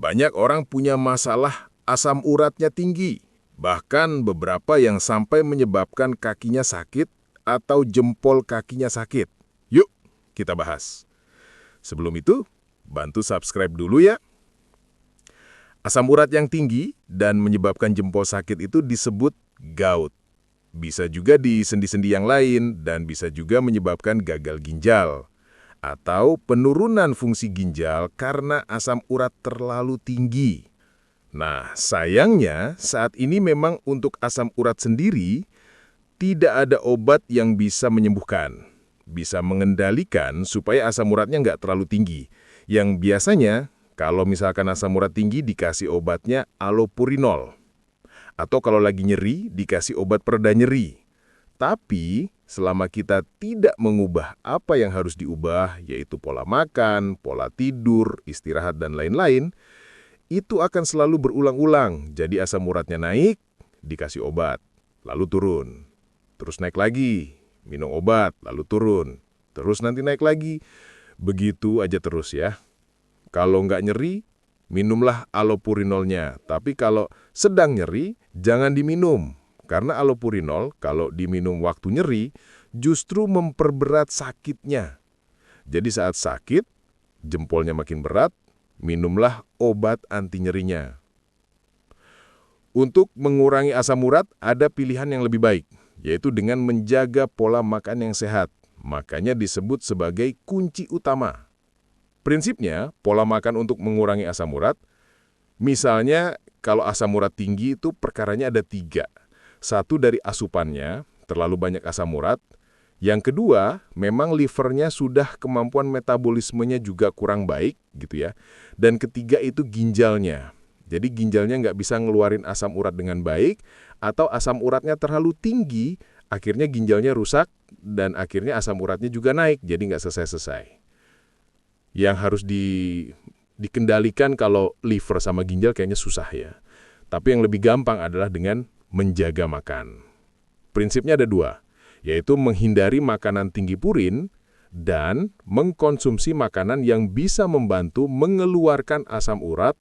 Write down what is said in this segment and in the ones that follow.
Banyak orang punya masalah asam uratnya tinggi, bahkan beberapa yang sampai menyebabkan kakinya sakit atau jempol kakinya sakit. Yuk, kita bahas. Sebelum itu, bantu subscribe dulu ya. Asam urat yang tinggi dan menyebabkan jempol sakit itu disebut gout. Bisa juga di sendi-sendi yang lain dan bisa juga menyebabkan gagal ginjal atau penurunan fungsi ginjal karena asam urat terlalu tinggi. Nah, sayangnya saat ini memang untuk asam urat sendiri tidak ada obat yang bisa menyembuhkan. Bisa mengendalikan supaya asam uratnya nggak terlalu tinggi. Yang biasanya kalau misalkan asam urat tinggi dikasih obatnya allopurinol. Atau kalau lagi nyeri dikasih obat pereda nyeri. Tapi selama kita tidak mengubah apa yang harus diubah, yaitu pola makan, pola tidur, istirahat, dan lain-lain, itu akan selalu berulang-ulang. Jadi asam uratnya naik, dikasih obat, lalu turun. Terus naik lagi, minum obat, lalu turun. Terus nanti naik lagi. Begitu aja terus ya. Kalau nggak nyeri, minumlah allopurinolnya. Tapi kalau sedang nyeri, jangan diminum. Karena allopurinol, kalau diminum waktu nyeri, justru memperberat sakitnya. Jadi saat sakit, jempolnya makin berat, minumlah obat anti nyerinya. Untuk mengurangi asam urat, ada pilihan yang lebih baik, yaitu dengan menjaga pola makan yang sehat. Makanya disebut sebagai kunci utama. Prinsipnya, pola makan untuk mengurangi asam urat, misalnya kalau asam urat tinggi itu perkaranya ada 3. Satu dari asupannya, terlalu banyak asam urat. Yang kedua, memang livernya sudah kemampuan metabolismenya juga kurang baik, gitu ya. Dan ketiga itu ginjalnya. Jadi ginjalnya nggak bisa ngeluarin asam urat dengan baik, atau asam uratnya terlalu tinggi, akhirnya ginjalnya rusak, dan akhirnya asam uratnya juga naik, jadi nggak selesai-selesai. Yang harus dikendalikan kalau liver sama ginjal kayaknya susah ya. Tapi yang lebih gampang adalah dengan menjaga makan. Prinsipnya ada 2, yaitu menghindari makanan tinggi purin dan mengkonsumsi makanan yang bisa membantu mengeluarkan asam urat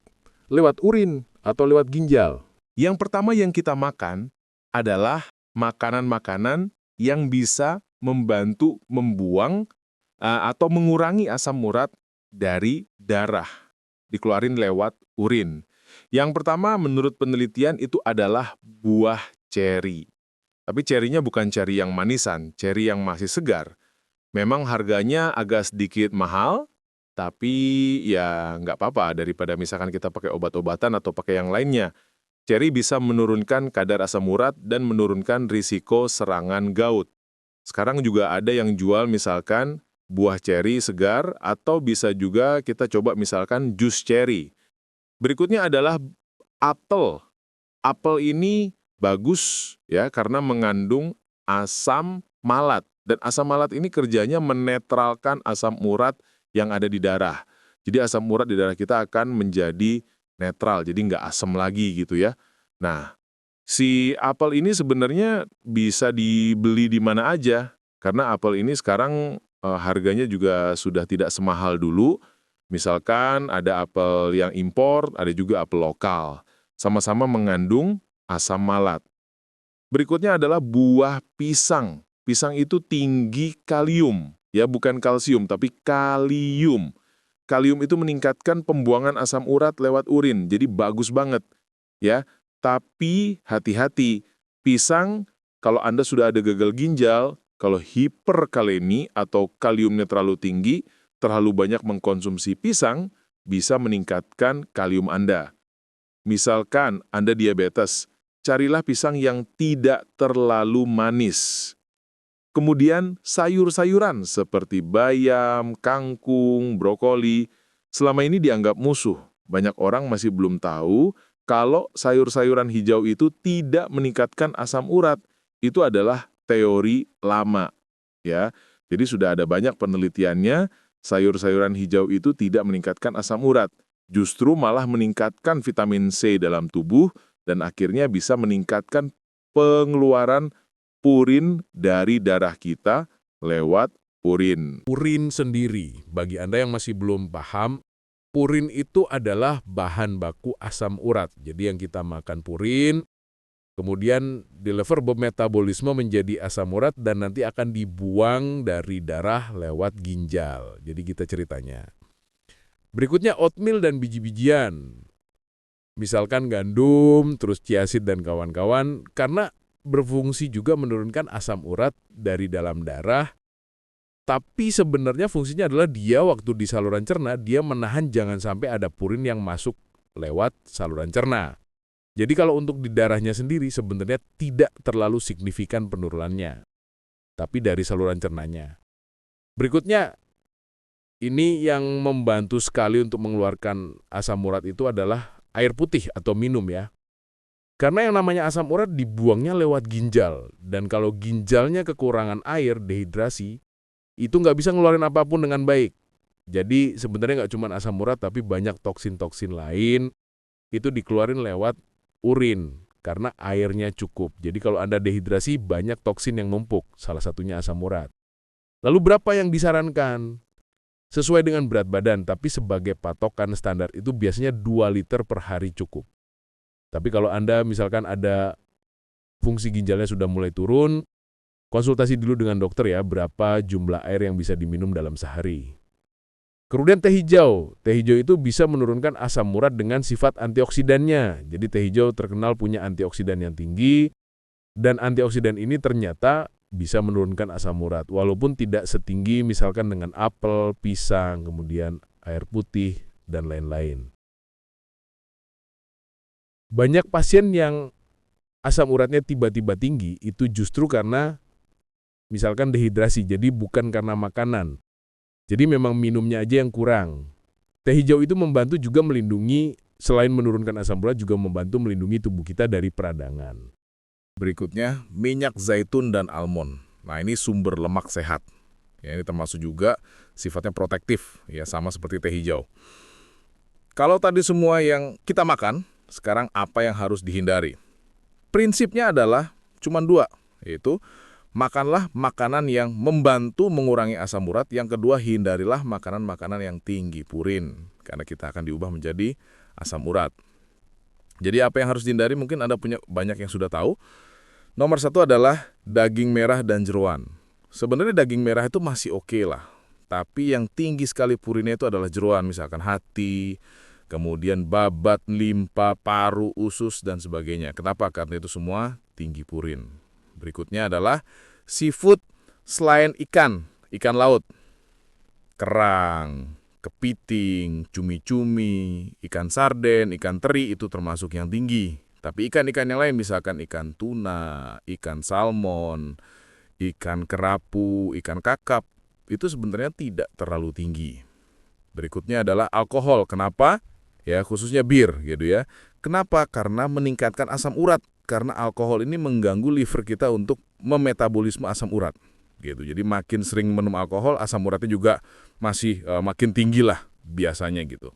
lewat urin atau lewat ginjal. Yang pertama yang kita makan adalah makanan-makanan yang bisa membantu membuang atau mengurangi asam urat dari darah, dikeluarin lewat urin. Yang pertama menurut penelitian itu adalah buah ceri. Tapi cerinya bukan ceri yang manisan, ceri yang masih segar. Memang harganya agak sedikit mahal, tapi ya nggak apa-apa daripada misalkan kita pakai obat-obatan atau pakai yang lainnya. Ceri bisa menurunkan kadar asam urat dan menurunkan risiko serangan gout. Sekarang juga ada yang jual misalkan buah ceri segar atau bisa juga kita coba misalkan jus ceri. Berikutnya adalah apel. Apel ini bagus ya karena mengandung asam malat. Dan asam malat ini kerjanya menetralkan asam urat yang ada di darah. Jadi asam urat di darah kita akan menjadi netral, jadi nggak asam lagi gitu ya. Nah, si apel ini sebenarnya bisa dibeli di mana aja. Karena apel ini sekarang harganya juga sudah tidak semahal dulu. Misalkan ada apel yang impor, ada juga apel lokal. Sama-sama mengandung asam malat. Berikutnya adalah buah pisang. Pisang itu tinggi kalium. Ya, bukan kalsium, tapi kalium. Kalium itu meningkatkan pembuangan asam urat lewat urin. Jadi bagus banget. Ya, tapi hati-hati. Pisang, kalau Anda sudah ada gagal ginjal, kalau hiperkalemi atau kaliumnya terlalu tinggi, terlalu banyak mengkonsumsi pisang, bisa meningkatkan kalium Anda. Misalkan Anda diabetes, carilah pisang yang tidak terlalu manis. Kemudian sayur-sayuran seperti bayam, kangkung, brokoli, selama ini dianggap musuh. Banyak orang masih belum tahu kalau sayur-sayuran hijau itu tidak meningkatkan asam urat. Itu adalah teori lama. Ya, jadi sudah ada banyak penelitiannya, sayur-sayuran hijau itu tidak meningkatkan asam urat. Justru malah meningkatkan vitamin C dalam tubuh dan akhirnya bisa meningkatkan pengeluaran purin dari darah kita lewat urin. Urin sendiri, bagi Anda yang masih belum paham, purin itu adalah bahan baku asam urat. Jadi yang kita makan purin, kemudian di liver bermetabolisme menjadi asam urat dan nanti akan dibuang dari darah lewat ginjal. Jadi kita ceritanya. Berikutnya oatmeal dan biji-bijian. Misalkan gandum, terus chia seed dan kawan-kawan, karena berfungsi juga menurunkan asam urat dari dalam darah. Tapi sebenarnya fungsinya adalah dia waktu di saluran cerna, dia menahan jangan sampai ada purin yang masuk lewat saluran cerna. Jadi kalau untuk di darahnya sendiri sebenarnya tidak terlalu signifikan penurunannya. Tapi dari saluran cernanya. Berikutnya, ini yang membantu sekali untuk mengeluarkan asam urat itu adalah air putih atau minum ya. Karena yang namanya asam urat dibuangnya lewat ginjal. Dan kalau ginjalnya kekurangan air, dehidrasi, itu nggak bisa ngeluarin apapun dengan baik. Jadi sebenarnya nggak cuma asam urat, tapi banyak toksin-toksin lain itu dikeluarin lewat urin karena airnya cukup. Jadi kalau Anda dehidrasi, banyak toksin yang numpuk, salah satunya asam urat. Lalu berapa yang disarankan? Sesuai dengan berat badan, tapi sebagai patokan standar itu biasanya 2 liter per hari cukup. Tapi kalau Anda misalkan ada fungsi ginjalnya sudah mulai turun, konsultasi dulu dengan dokter ya, berapa jumlah air yang bisa diminum dalam sehari. Kemudian teh hijau. Teh hijau itu bisa menurunkan asam urat dengan sifat antioksidannya. Jadi teh hijau terkenal punya antioksidan yang tinggi, dan antioksidan ini ternyata bisa menurunkan asam urat, walaupun tidak setinggi misalkan dengan apel, pisang, kemudian air putih, dan lain-lain. Banyak pasien yang asam uratnya tiba-tiba tinggi, itu justru karena misalkan dehidrasi, jadi bukan karena makanan. Jadi memang minumnya aja yang kurang. Teh hijau itu membantu juga melindungi, selain menurunkan asam urat, juga membantu melindungi tubuh kita dari peradangan. Berikutnya, minyak zaitun dan almond. Nah, ini sumber lemak sehat. Ya, ini termasuk juga sifatnya protektif, ya sama seperti teh hijau. Kalau tadi semua yang kita makan, sekarang apa yang harus dihindari? Prinsipnya adalah cuma 2, yaitu makanlah makanan yang membantu mengurangi asam urat. Yang kedua, hindarilah makanan-makanan yang tinggi purin, karena kita akan diubah menjadi asam urat. Jadi apa yang harus dihindari mungkin Anda punya banyak yang sudah tahu. Nomor 1 adalah daging merah dan jeroan. Sebenarnya daging merah itu masih oke lah. Tapi yang tinggi sekali purinnya itu adalah jeroan, misalkan hati, kemudian babat, limpa, paru, usus, dan sebagainya. Kenapa? Karena itu semua tinggi purin. Berikutnya adalah seafood selain ikan laut. Kerang, kepiting, cumi-cumi, ikan sarden, ikan teri itu termasuk yang tinggi. Tapi ikan-ikan yang lain misalkan ikan tuna, ikan salmon, ikan kerapu, ikan kakap, itu sebenarnya tidak terlalu tinggi. Berikutnya adalah alkohol. Kenapa? Ya, khususnya bir gitu ya. Kenapa? Karena meningkatkan asam urat. Karena alkohol ini mengganggu liver kita untuk memetabolisme asam urat. Gitu. Jadi makin sering minum alkohol, asam uratnya juga masih makin tinggi lah biasanya gitu.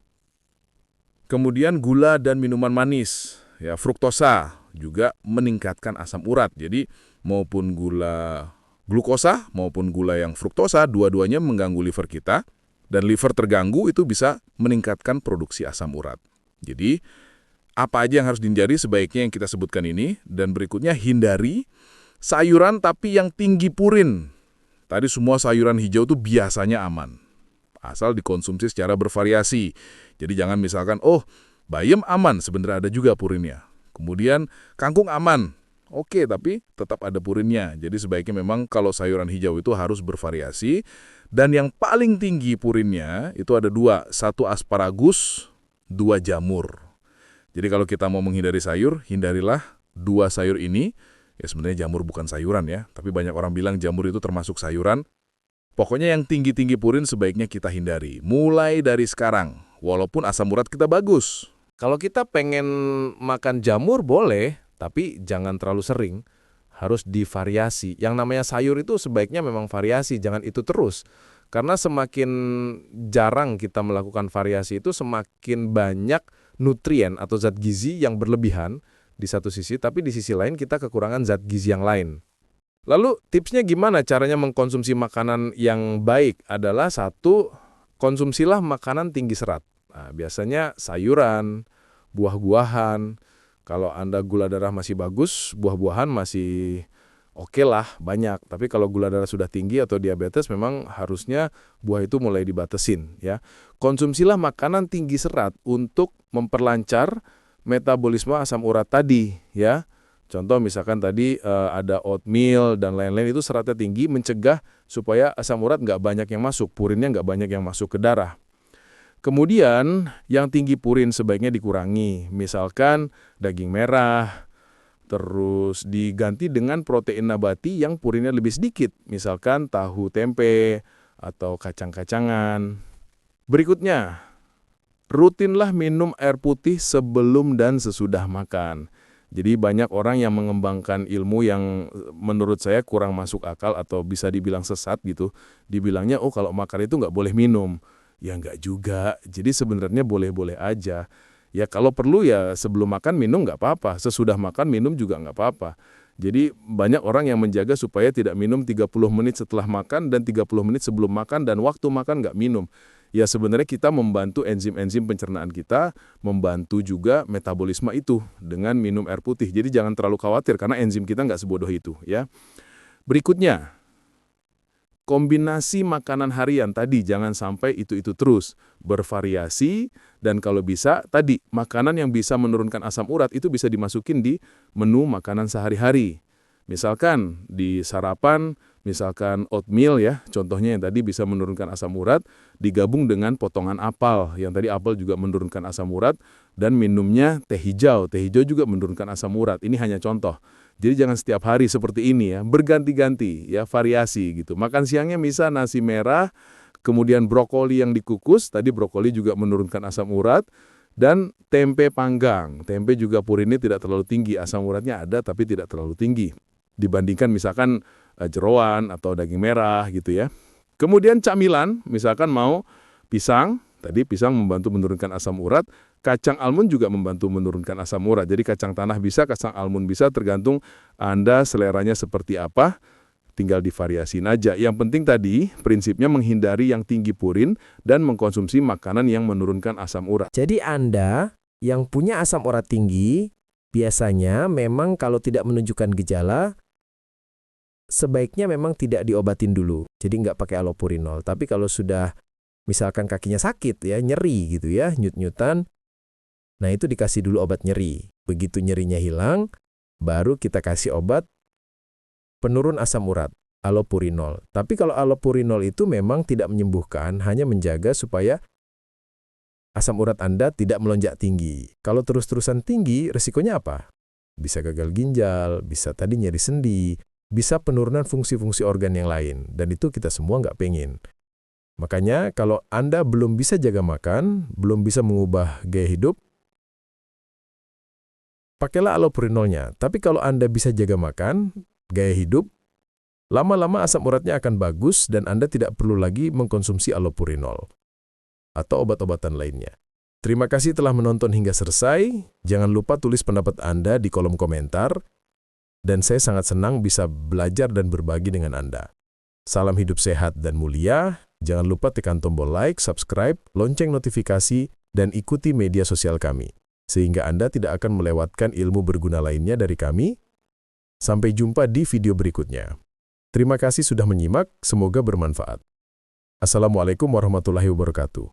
Kemudian gula dan minuman manis. Ya, fruktosa juga meningkatkan asam urat. Jadi maupun gula glukosa maupun gula yang fruktosa, dua-duanya mengganggu liver kita. Dan liver terganggu itu bisa meningkatkan produksi asam urat. Jadi apa aja yang harus dihindari sebaiknya yang kita sebutkan ini. Dan berikutnya hindari sayuran tapi yang tinggi purin. Tadi semua sayuran hijau itu biasanya aman. Asal dikonsumsi secara bervariasi. Jadi jangan misalkan, bayam aman, sebenarnya ada juga purinnya. Kemudian kangkung aman. Oke, tapi tetap ada purinnya. Jadi sebaiknya memang kalau sayuran hijau itu harus bervariasi. Dan yang paling tinggi purinnya itu ada 2. 1 asparagus, 2 jamur. Jadi kalau kita mau menghindari sayur, hindarilah 2 sayur ini. Ya sebenarnya jamur bukan sayuran ya, tapi banyak orang bilang jamur itu termasuk sayuran. Pokoknya yang tinggi-tinggi purin sebaiknya kita hindari. Mulai dari sekarang, walaupun asam urat kita bagus. Kalau kita pengen makan jamur boleh, tapi jangan terlalu sering. Harus divariasi. Yang namanya sayur itu sebaiknya memang variasi, jangan itu terus. Karena semakin jarang kita melakukan variasi itu semakin banyak nutrien atau zat gizi yang berlebihan di satu sisi, tapi di sisi lain kita kekurangan zat gizi yang lain. Lalu tipsnya gimana caranya mengkonsumsi makanan yang baik adalah 1, konsumsilah makanan tinggi serat. Nah, biasanya sayuran, buah-buahan. Kalau Anda gula darah masih bagus, buah-buahan masih oke lah, banyak. Tapi kalau gula darah sudah tinggi atau diabetes, memang harusnya buah itu mulai dibatesin, ya. Konsumsilah makanan tinggi serat untuk memperlancar metabolisme asam urat tadi, ya. Contoh misalkan tadi ada oatmeal dan lain-lain, itu seratnya tinggi, mencegah supaya asam urat nggak banyak yang masuk, purinnya nggak banyak yang masuk ke darah. Kemudian yang tinggi purin sebaiknya dikurangi, misalkan daging merah, terus diganti dengan protein nabati yang purinnya lebih sedikit, misalkan tahu tempe atau kacang-kacangan. Berikutnya, rutinlah minum air putih sebelum dan sesudah makan. Jadi banyak orang yang mengembangkan ilmu yang menurut saya kurang masuk akal atau bisa dibilang sesat gitu. Dibilangnya, oh kalau makan itu nggak boleh minum. Ya nggak juga, jadi sebenarnya boleh-boleh aja. Ya kalau perlu ya sebelum makan minum nggak apa-apa, sesudah makan minum juga nggak apa-apa. Jadi banyak orang yang menjaga supaya tidak minum 30 menit setelah makan dan 30 menit sebelum makan dan waktu makan nggak minum. Ya sebenarnya kita membantu enzim-enzim pencernaan kita, membantu juga metabolisme itu dengan minum air putih. Jadi jangan terlalu khawatir karena enzim kita nggak sebodoh itu, ya. Berikutnya, kombinasi makanan harian tadi jangan sampai itu-itu terus, bervariasi, dan kalau bisa tadi makanan yang bisa menurunkan asam urat itu bisa dimasukin di menu makanan sehari-hari. Misalkan di sarapan, misalkan oatmeal ya, contohnya yang tadi bisa menurunkan asam urat, digabung dengan potongan apel, yang tadi apel juga menurunkan asam urat, dan minumnya teh hijau juga menurunkan asam urat. Ini hanya contoh. Jadi jangan setiap hari seperti ini ya, berganti-ganti ya, variasi gitu. Makan siangnya bisa nasi merah, kemudian brokoli yang dikukus, tadi brokoli juga menurunkan asam urat, dan tempe panggang. Tempe juga purinnya tidak terlalu tinggi, asam uratnya ada tapi tidak terlalu tinggi. Dibandingkan misalkan jeroan atau daging merah gitu ya. Kemudian camilan, misalkan mau pisang, tadi pisang membantu menurunkan asam urat, kacang almond juga membantu menurunkan asam urat. Jadi kacang tanah bisa, kacang almond bisa, tergantung Anda seleranya seperti apa, tinggal divariasiin aja. Yang penting tadi, prinsipnya menghindari yang tinggi purin dan mengkonsumsi makanan yang menurunkan asam urat. Jadi Anda yang punya asam urat tinggi, biasanya memang kalau tidak menunjukkan gejala, sebaiknya memang tidak diobatin dulu. Jadi nggak pakai allopurinol. Tapi kalau sudah misalkan kakinya sakit ya, nyeri gitu ya, nyut-nyutan, nah itu dikasih dulu obat nyeri. Begitu nyerinya hilang, baru kita kasih obat penurun asam urat, allopurinol. Tapi kalau allopurinol itu memang tidak menyembuhkan, hanya menjaga supaya asam urat Anda tidak melonjak tinggi. Kalau terus-terusan tinggi, resikonya apa? Bisa gagal ginjal, bisa tadi nyeri sendi, bisa penurunan fungsi-fungsi organ yang lain. Dan itu kita semua nggak pengen. Makanya kalau Anda belum bisa jaga makan, belum bisa mengubah gaya hidup, pakailah allopurinolnya. Tapi kalau Anda bisa jaga makan, gaya hidup, lama-lama asam uratnya akan bagus dan Anda tidak perlu lagi mengkonsumsi allopurinol atau obat-obatan lainnya. Terima kasih telah menonton hingga selesai. Jangan lupa tulis pendapat Anda di kolom komentar. Dan saya sangat senang bisa belajar dan berbagi dengan Anda. Salam hidup sehat dan mulia. Jangan lupa tekan tombol like, subscribe, lonceng notifikasi, dan ikuti media sosial kami. Sehingga Anda tidak akan melewatkan ilmu berguna lainnya dari kami. Sampai jumpa di video berikutnya. Terima kasih sudah menyimak, semoga bermanfaat. Assalamualaikum warahmatullahi wabarakatuh.